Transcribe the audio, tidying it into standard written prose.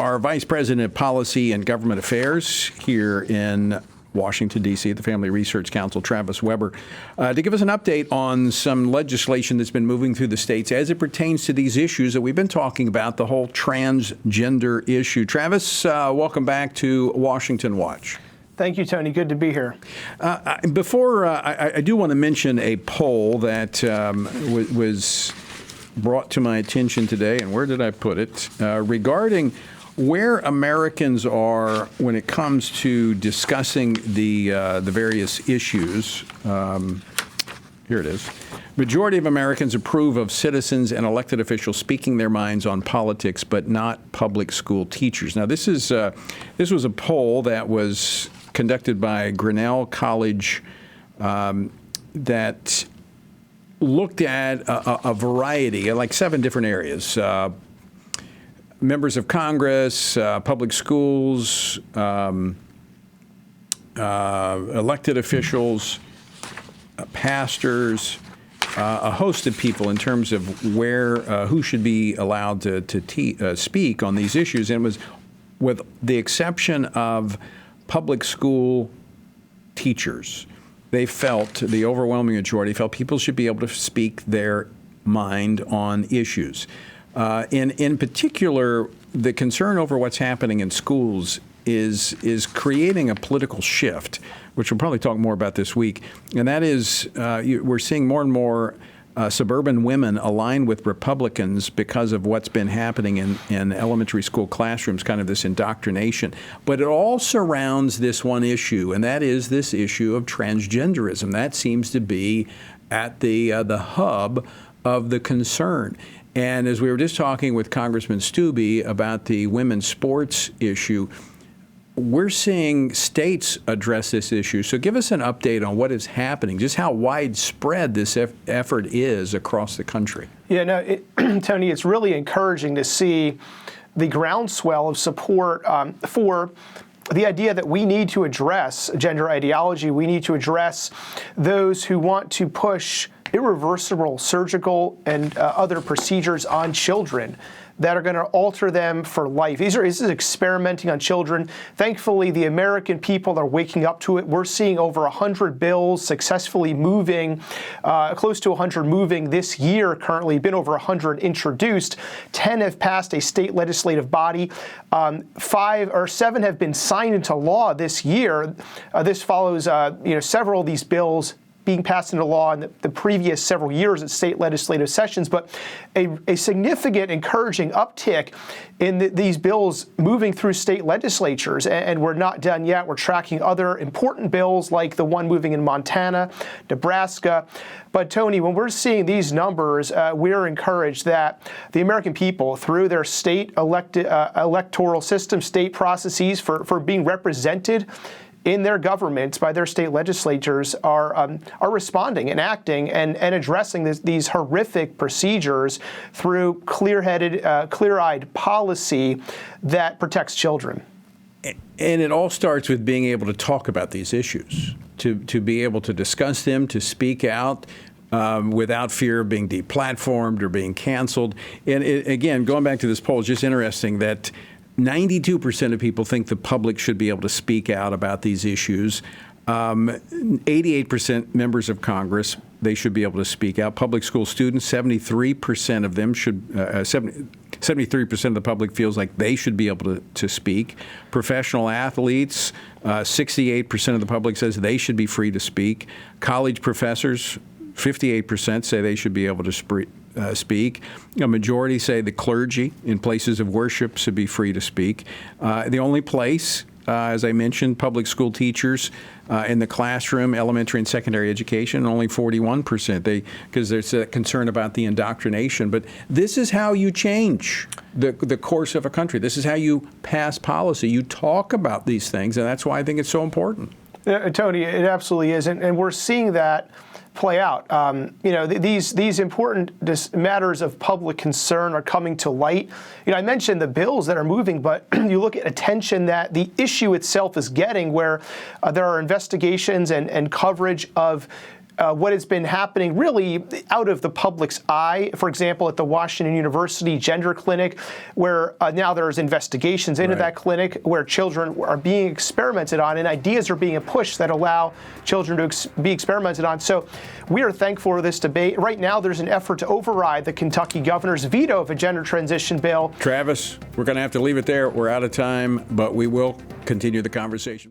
our Vice President of Policy and Government Affairs here in Washington, D.C., at the Family Research Council, Travis Weber, to give us an update on some legislation that's been moving through the states as it pertains to these issues that we've been talking about, the whole transgender issue. Travis, welcome back to Washington Watch. Thank you, Tony. Good to be here. Before, I do want to mention a poll that was brought to my attention today, and where did I put it, regarding where Americans are when it comes to discussing the various issues. Here it is. Majority of Americans approve of citizens and elected officials speaking their minds on politics, but not public school teachers. Now, this was a poll that was conducted by Grinnell College that looked at a variety, like 7 different areas. Members of Congress, public schools, elected officials, pastors, a host of people in terms of where who should be allowed to speak on these issues. And it was, with the exception of public school teachers, they felt, the overwhelming majority felt, people should be able to speak their mind on issues. In particular, the concern over what's happening in schools is creating a political shift, which we'll probably talk more about this week. And that is, we're seeing more and more suburban women align with Republicans because of what's been happening in elementary school classrooms, kind of this indoctrination. But it all surrounds this one issue, and that is this issue of transgenderism. That seems to be at the hub of the concern. And as we were just talking with Congressman Stubbe about the women's sports issue, we're seeing states address this issue. So give us an update on what is happening, just how widespread this effort is across the country. Yeah, no, Tony, it's really encouraging to see the groundswell of support for the idea that we need to address gender ideology. We need to address those who want to push irreversible surgical and other procedures on children that are going to alter them for life. This is experimenting on children. Thankfully, the American people are waking up to it. We're seeing over 100 bills successfully moving, close to 100 moving this year currently, been over 100 introduced. 10 have passed a state legislative body. 5 or 7 have been signed into law this year. This follows several of these bills being passed into law in the previous several years at state legislative sessions, but a significant encouraging uptick in these bills moving through state legislatures. And we're not done yet. We're tracking other important bills like the one moving in Montana, Nebraska. But Tony, when we're seeing these numbers, we're encouraged that the American people, through their state electoral system, state processes for being represented in their governments by their state legislatures, are responding and acting and addressing these horrific procedures through clear-headed, clear-eyed policy that protects children. And it all starts with being able to talk about these issues, to be able to discuss them, to speak out without fear of being deplatformed or being canceled. And again, going back to this poll, it's just interesting that 92% of people think the public should be able to speak out about these issues. 88% members of Congress, they should be able to speak out. Public school students, 73% of them should, 73% of the public feels like they should be able to speak. Professional athletes, 68% of the public says they should be free to speak. College professors, 58% say they should be able to speak. A majority say the clergy in places of worship should be free to speak. The only place, as I mentioned, public school teachers in the classroom, elementary and secondary education, only 41%, because there's a concern about the indoctrination. But this is how you change the course of a country. This is how you pass policy. You talk about these things, and that's why I think it's so important. Tony, it absolutely is, and we're seeing that play out. These important matters of public concern are coming to light. I mentioned the bills that are moving, but you look at attention that the issue itself is getting, where there are investigations and coverage of what has been happening really out of the public's eye. For example, at the Washington University Gender Clinic, where now there's investigations into that clinic where children are being experimented on and ideas are being pushed that allow children to be experimented on. So we are thankful for this debate. Right now, there's an effort to override the Kentucky governor's veto of a gender transition bill. Travis, we're going to have to leave it there. We're out of time, but we will continue the conversation.